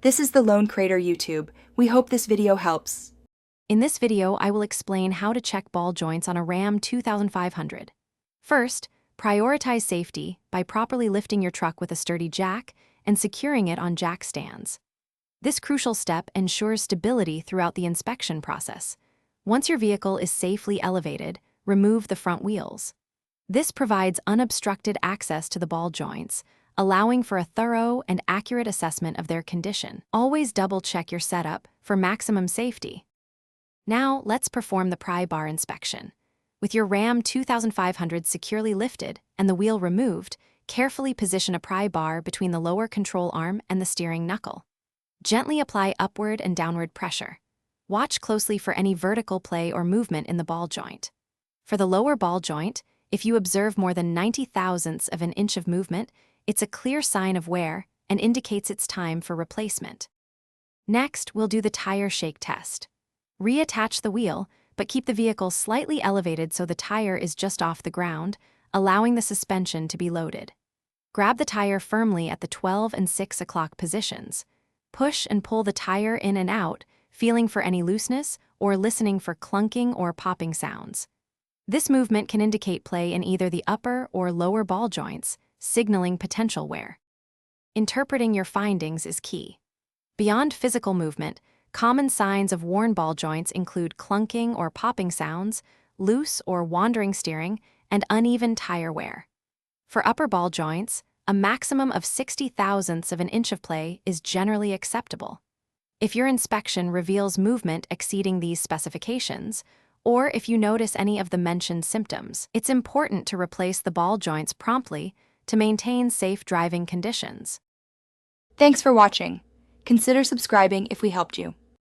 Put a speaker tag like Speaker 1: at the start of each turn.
Speaker 1: This is the Lone Crater YouTube. We hope this video helps.
Speaker 2: In this video, I will explain how to check ball joints on a Ram 2500. First, prioritize safety by properly lifting your truck with a sturdy jack and securing it on jack stands. This crucial step ensures stability throughout the inspection process. Once your vehicle is safely elevated, remove the front wheels. This provides unobstructed access to the ball joints, allowing for a thorough and accurate assessment of their condition. Always double-check your setup for maximum safety. Now, let's perform the pry bar inspection. With your Ram 2500 securely lifted and the wheel removed, carefully position a pry bar between the lower control arm and the steering knuckle. Gently apply upward and downward pressure. Watch closely for any vertical play or movement in the ball joint. For the lower ball joint, if you observe more than 90 thousandths of an inch of movement, it's a clear sign of wear and indicates it's time for replacement. Next, we'll do the tire shake test. Reattach the wheel, but keep the vehicle slightly elevated so the tire is just off the ground, allowing the suspension to be loaded. Grab the tire firmly at the 12 and 6 o'clock positions. Push and pull the tire in and out, feeling for any looseness or listening for clunking or popping sounds. This movement can indicate play in either the upper or lower ball joints, signaling potential wear. Interpreting your findings is key. Beyond physical movement, common signs of worn ball joints include clunking or popping sounds, loose or wandering steering, and uneven tire wear. For upper ball joints, a maximum of 60 thousandths of an inch of play is generally acceptable. If your inspection reveals movement exceeding these specifications, or if you notice any of the mentioned symptoms, it's important to replace the ball joints promptly to maintain safe driving conditions.
Speaker 1: Thanks for watching. Consider subscribing if we helped you.